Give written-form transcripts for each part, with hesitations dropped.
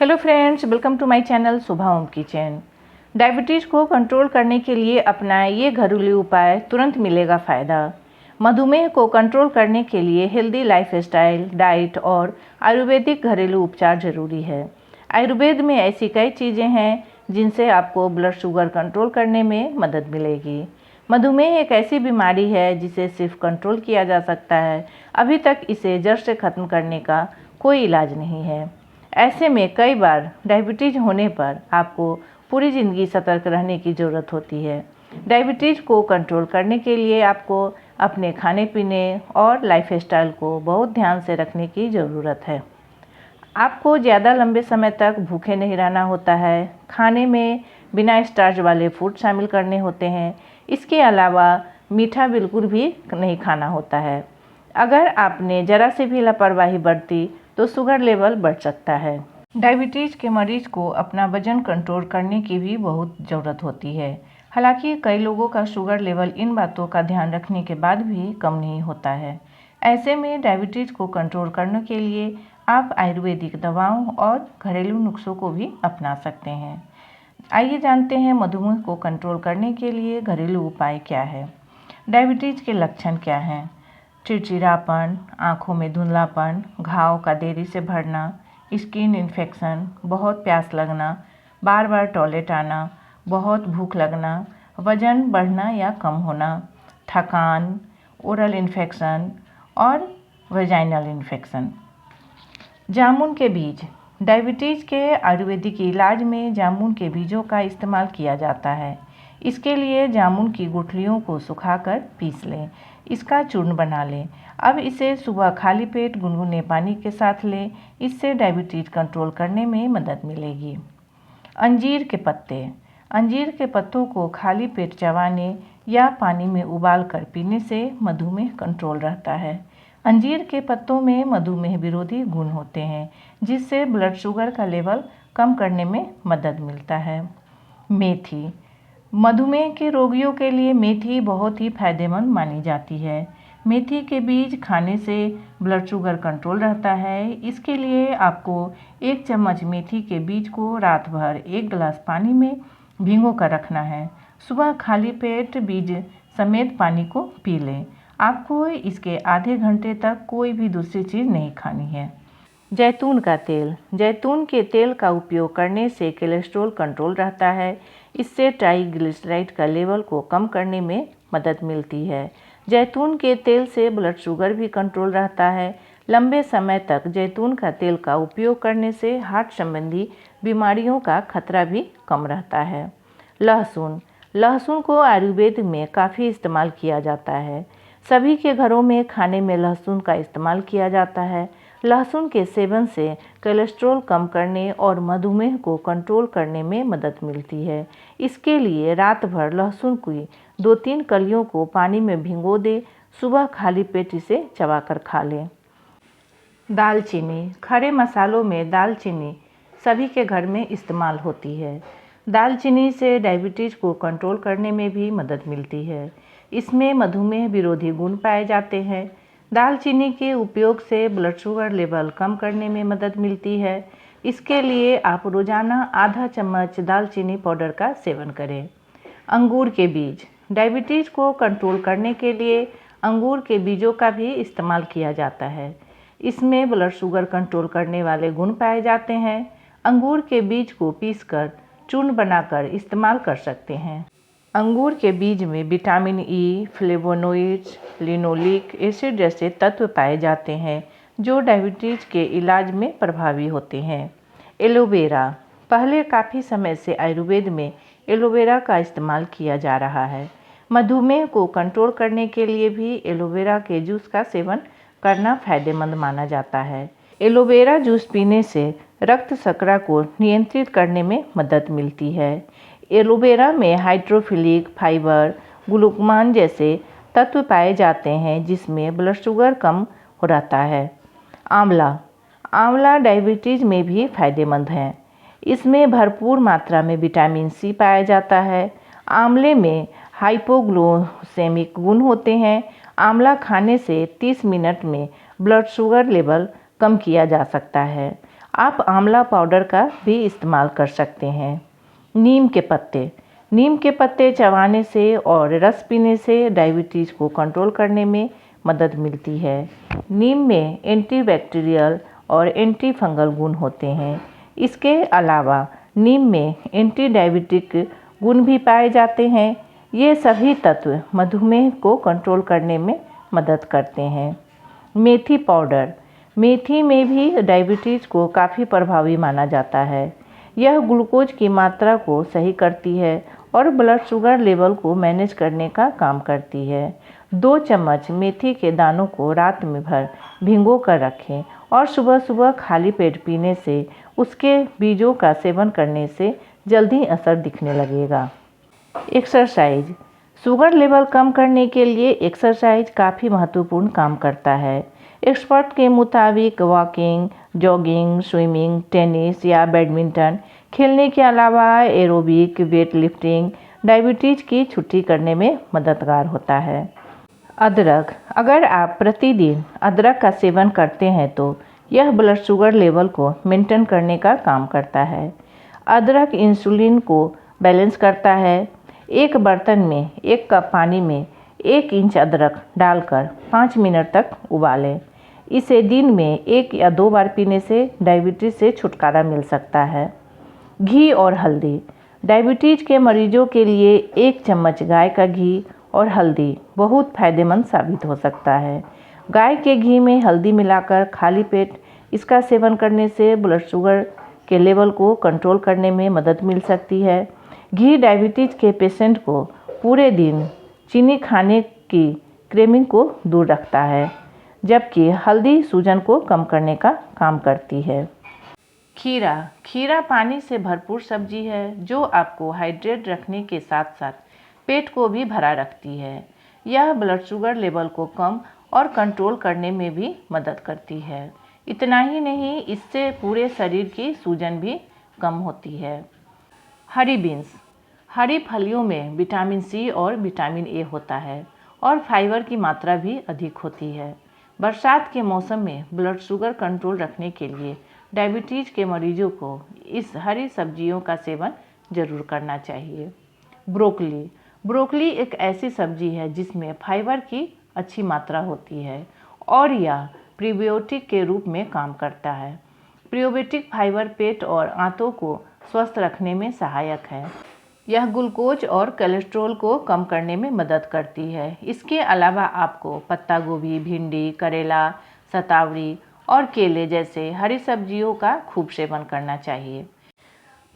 Hello friends, welcome to my channel Subha Om kitchen. Diabetes को control करने के लिए अपनाएं ये घरेलू उपाय, तुरंत मिलेगा फ़ायदा। मधुमेह को कंट्रोल करने के लिए हेल्दी लाइफस्टाइल, डाइट और आयुर्वेदिक घरेलू उपचार ज़रूरी है। आयुर्वेद में ऐसी कई चीज़ें हैं जिनसे आपको ब्लड शुगर कंट्रोल करने में मदद मिलेगी। मधुमेह एक ऐसी बीमारी है जिसे सिर्फ कंट्रोल किया जा सकता है, अभी तक इसे जड़ से ख़त्म करने का कोई इलाज नहीं है। ऐसे में कई बार डायबिटीज़ होने पर आपको पूरी ज़िंदगी सतर्क रहने की ज़रूरत होती है। डायबिटीज़ को कंट्रोल करने के लिए आपको अपने खाने पीने और लाइफस्टाइल को बहुत ध्यान से रखने की ज़रूरत है। आपको ज़्यादा लंबे समय तक भूखे नहीं रहना होता है। खाने में बिना स्टार्च वाले फूड शामिल करने होते हैं। इसके अलावा मीठा बिल्कुल भी नहीं खाना होता है। अगर आपने ज़रा से भी लापरवाही बरती तो शुगर लेवल बढ़ सकता है। डायबिटीज़ के मरीज को अपना वजन कंट्रोल करने की भी बहुत ज़रूरत होती है। हालांकि कई लोगों का शुगर लेवल इन बातों का ध्यान रखने के बाद भी कम नहीं होता है। ऐसे में डायबिटीज़ को कंट्रोल करने के लिए आप आयुर्वेदिक दवाओं और घरेलू नुस्खों को भी अपना सकते हैं। आइए जानते हैं मधुमेह को कंट्रोल करने के लिए घरेलू उपाय क्या है। डायबिटीज़ के लक्षण क्या हैं? चिड़चिड़ापन, आँखों में धुंधलापन, घाव का देरी से भरना, स्किन इन्फेक्शन, बहुत प्यास लगना, बार बार टॉयलेट आना, बहुत भूख लगना, वज़न बढ़ना या कम होना, थकान, ओरल इन्फेक्शन और वेजाइनल इन्फेक्शन। जामुन के बीज। डायबिटीज़ के आयुर्वेदिक इलाज में जामुन के बीजों का इस्तेमाल किया जाता है। इसके लिए जामुन की गुठलियों को सुखाकर पीस लें, इसका चूर्ण बना लें। अब इसे सुबह खाली पेट गुनगुने पानी के साथ लें, इससे डायबिटीज़ कंट्रोल करने में मदद मिलेगी। अंजीर के पत्ते। अंजीर के पत्तों को खाली पेट चबाने या पानी में उबाल कर पीने से मधुमेह कंट्रोल रहता है। अंजीर के पत्तों में मधुमेह विरोधी गुण होते हैं, जिससे ब्लड शुगर का लेवल कम करने में मदद मिलता है। मेथी। मधुमेह के रोगियों के लिए मेथी बहुत ही फायदेमंद मानी जाती है। मेथी के बीज खाने से ब्लड शुगर कंट्रोल रहता है। इसके लिए आपको 1 चम्मच मेथी के बीज को रात भर 1 गिलास पानी में भिगो कर रखना है। सुबह खाली पेट बीज समेत पानी को पी लें। आपको इसके आधे घंटे तक कोई भी दूसरी चीज़ नहीं खानी है। जैतून का तेल। जैतून के तेल का उपयोग करने से कोलेस्ट्रॉल कंट्रोल रहता है। इससे ट्राइग्लिसराइड का लेवल को कम करने में मदद मिलती है। जैतून के तेल से ब्लड शुगर भी कंट्रोल रहता है। लंबे समय तक जैतून का तेल का उपयोग करने से हार्ट संबंधी बीमारियों का खतरा भी कम रहता है। लहसुन। लहसुन को आयुर्वेद में काफ़ी इस्तेमाल किया जाता है। सभी के घरों में खाने में लहसुन का इस्तेमाल किया जाता है। लहसुन के सेवन से कोलेस्ट्रॉल कम करने और मधुमेह को कंट्रोल करने में मदद मिलती है। इसके लिए रात भर लहसुन की 2-3 कलियों को पानी में भिगो दें, सुबह खाली पेट इसे चबाकर खा लें। दालचीनी। खड़े मसालों में दालचीनी सभी के घर में इस्तेमाल होती है। दालचीनी से डायबिटीज़ को कंट्रोल करने में भी मदद मिलती है। इसमें मधुमेह विरोधी गुण पाए जाते हैं। दालचीनी के उपयोग से ब्लड शुगर लेवल कम करने में मदद मिलती है। इसके लिए आप रोज़ाना आधा चम्मच दालचीनी पाउडर का सेवन करें। अंगूर के बीज। डायबिटीज़ को कंट्रोल करने के लिए अंगूर के बीजों का भी इस्तेमाल किया जाता है। इसमें ब्लड शुगर कंट्रोल करने वाले गुण पाए जाते हैं। अंगूर के बीज को पीसकर चूर्ण बनाकर इस्तेमाल कर सकते हैं। अंगूर के बीज में vitamin E, flavonoids, linoleic acid जैसे तत्व पाए जाते हैं, जो डायबिटीज़ के इलाज में प्रभावी होते हैं। एलोवेरा। पहले काफ़ी समय से आयुर्वेद में एलोवेरा का इस्तेमाल किया जा रहा है। मधुमेह को कंट्रोल करने के लिए भी एलोवेरा के जूस का सेवन करना फायदेमंद माना जाता है। एलोवेरा जूस पीने से रक्त शर्करा को नियंत्रित करने में मदद मिलती है। एलोवेरा में हाइड्रोफिलिक फाइबर, ग्लूकान जैसे तत्व पाए जाते हैं, जिसमें ब्लड शुगर कम हो रहता है। आंवला। आंवला डायबिटीज़ में भी फायदेमंद है। इसमें भरपूर मात्रा में विटामिन सी पाया जाता है। आंवले में हाइपोग्लाइसेमिक गुण होते हैं। आंवला खाने से 30 मिनट में ब्लड शुगर लेवल कम किया जा सकता है। आप आंवला पाउडर का भी इस्तेमाल कर सकते हैं। नीम के पत्ते। नीम के पत्ते चबाने से और रस पीने से डायबिटीज़ को कंट्रोल करने में मदद मिलती है। नीम में एंटीबैक्टीरियल और एंटी फंगल गुण होते हैं। इसके अलावा नीम में एंटी डायबिटिक गुण भी पाए जाते हैं। ये सभी तत्व मधुमेह को कंट्रोल करने में मदद करते हैं। मेथी पाउडर। मेथी में भी डायबिटीज़ को काफ़ी प्रभावी माना जाता है। यह ग्लूकोज की मात्रा को सही करती है और ब्लड शुगर लेवल को मैनेज करने का काम करती है। 2 चम्मच मेथी के दानों को रात में भर भिगो कर रखें और सुबह सुबह खाली पेट पीने से उसके बीजों का सेवन करने से जल्दी असर दिखने लगेगा। एक्सरसाइज। शुगर लेवल कम करने के लिए एक्सरसाइज काफ़ी महत्वपूर्ण काम करता है। एक्सपर्ट के मुताबिक वॉकिंग, जॉगिंग, स्विमिंग, टेनिस या बैडमिंटन खेलने के अलावा एरोबिक, वेट लिफ्टिंग डायबिटीज़ की छुट्टी करने में मददगार होता है। अदरक। अगर आप प्रतिदिन अदरक का सेवन करते हैं तो यह ब्लड शुगर लेवल को मेंटेन करने का काम करता है। अदरक इंसुलिन को बैलेंस करता है। एक बर्तन में 1 कप पानी में 1 इंच अदरक डालकर 5 मिनट तक उबालें। इसे दिन में 1 या 2 बार पीने से डायबिटीज़ से छुटकारा मिल सकता है। घी और हल्दी। डायबिटीज़ के मरीजों के लिए 1 चम्मच गाय का घी और हल्दी बहुत फायदेमंद साबित हो सकता है। गाय के घी में हल्दी मिलाकर खाली पेट इसका सेवन करने से ब्लड शुगर के लेवल को कंट्रोल करने में मदद मिल सकती है। घी डायबिटीज़ के पेशेंट को पूरे दिन चीनी खाने की क्रेविंग को दूर रखता है, जबकि हल्दी सूजन को कम करने का काम करती है। खीरा। खीरा पानी से भरपूर सब्जी है जो आपको हाइड्रेट रखने के साथ साथ पेट को भी भरा रखती है। यह ब्लड शुगर लेवल को कम और कंट्रोल करने में भी मदद करती है। इतना ही नहीं, इससे पूरे शरीर की सूजन भी कम होती है। हरी बीन्स। हरी फलियों में विटामिन सी और विटामिन ए होता है और फाइबर की मात्रा भी अधिक होती है। बरसात के मौसम में ब्लड शुगर कंट्रोल रखने के लिए डायबिटीज़ के मरीजों को इस हरी सब्जियों का सेवन जरूर करना चाहिए। ब्रोकली। ब्रोकली एक ऐसी सब्जी है जिसमें फाइबर की अच्छी मात्रा होती है और यह प्रीबायोटिक के रूप में काम करता है। प्रीबायोटिक फाइबर पेट और आंतों को स्वस्थ रखने में सहायक है। यह ग्लूकोज और कोलेस्ट्रॉल को कम करने में मदद करती है। इसके अलावा आपको पत्ता गोभी, भिंडी, करेला, शतावरी और केले जैसे हरी सब्जियों का खूब सेवन करना चाहिए।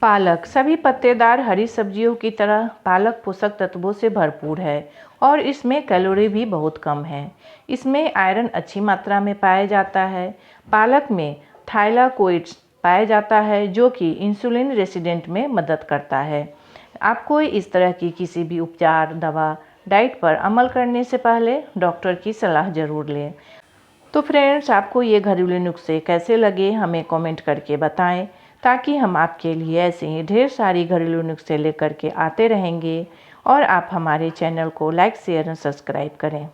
पालक। सभी पत्तेदार हरी सब्जियों की तरह पालक पोषक तत्वों से भरपूर है और इसमें कैलोरी भी बहुत कम है। इसमें आयरन अच्छी मात्रा में पाया जाता है। पालक में थाइलाकोइड्स पाया जाता है जो कि इंसुलिन रेसिस्टेंट में मदद करता है। आपको इस तरह की किसी भी उपचार, दवा, डाइट पर अमल करने से पहले डॉक्टर की सलाह जरूर लें। तो फ्रेंड्स, आपको ये घरेलू नुस्खे कैसे लगे हमें कमेंट करके बताएं, ताकि हम आपके लिए ऐसे ही ढेर सारी घरेलू नुस्खे लेकर के आते रहेंगे और आप हमारे चैनल को लाइक, शेयर और सब्सक्राइब करें।